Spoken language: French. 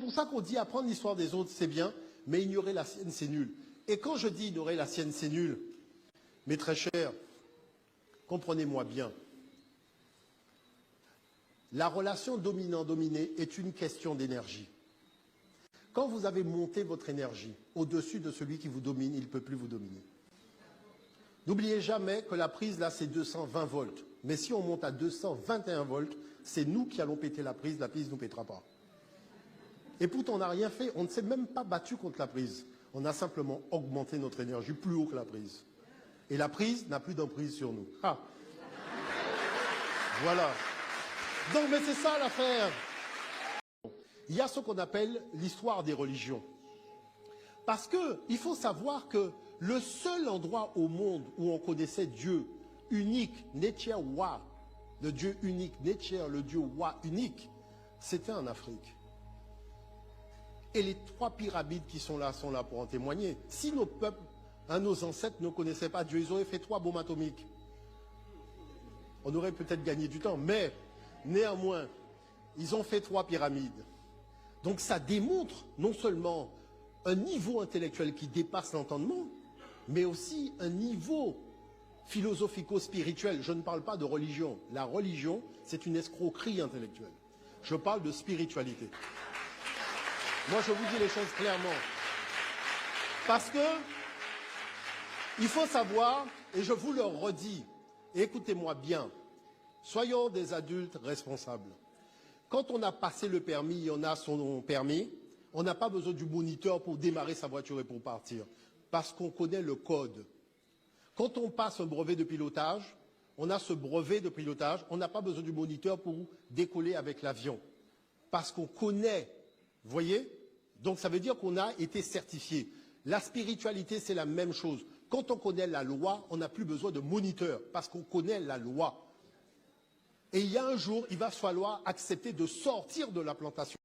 pour ça qu'on dit apprendre l'histoire des autres, c'est bien, mais ignorer la sienne, c'est nul. Et quand je dis ignorer la sienne, c'est nul, mes très chers, comprenez-moi bien. La relation dominant-dominé est une question d'énergie. Quand vous avez monté votre énergie au-dessus de celui qui vous domine, il ne peut plus vous dominer. N'oubliez jamais que la prise, là, c'est 220 volts. Mais si on monte à 221 volts, c'est nous qui allons péter la prise ne nous pètera pas. Et pourtant, on n'a rien fait, on ne s'est même pas battu contre la prise. On a simplement augmenté notre énergie plus haut que la prise. Et la prise n'a plus d'emprise sur nous. Ah. Voilà. Donc, mais c'est ça l'affaire. Il y a ce qu'on appelle l'histoire des religions. Parce qu'il faut savoir que le seul endroit au monde où on connaissait Dieu unique, Netcher Wa, le Dieu unique, Netcher, le Dieu Wa unique, c'était en Afrique. Et les 3 pyramides qui sont là pour en témoigner. Si nos peuples, nos ancêtres ne connaissaient pas Dieu, ils auraient fait 3 bombes atomiques. On aurait peut-être gagné du temps, mais néanmoins, ils ont fait 3 pyramides. Donc ça démontre non seulement un niveau intellectuel qui dépasse l'entendement, mais aussi un niveau philosophico-spirituel. Je ne parle pas de religion. La religion, c'est une escroquerie intellectuelle. Je parle de spiritualité. Moi, je vous dis les choses clairement. Parce que, il faut savoir, et je vous le redis, et écoutez-moi bien, soyons des adultes responsables. Quand on a passé le permis, on a son permis, on n'a pas besoin du moniteur pour démarrer sa voiture et pour partir, parce qu'on connaît le code. Quand on passe un brevet de pilotage, on a ce brevet de pilotage, on n'a pas besoin du moniteur pour décoller avec l'avion, parce qu'on connaît, vous voyez? Donc ça veut dire qu'on a été certifié. La spiritualité, c'est la même chose. Quand on connaît la loi, on n'a plus besoin de moniteur, parce qu'on connaît la loi. Et il y a un jour, il va falloir accepter de sortir de la plantation.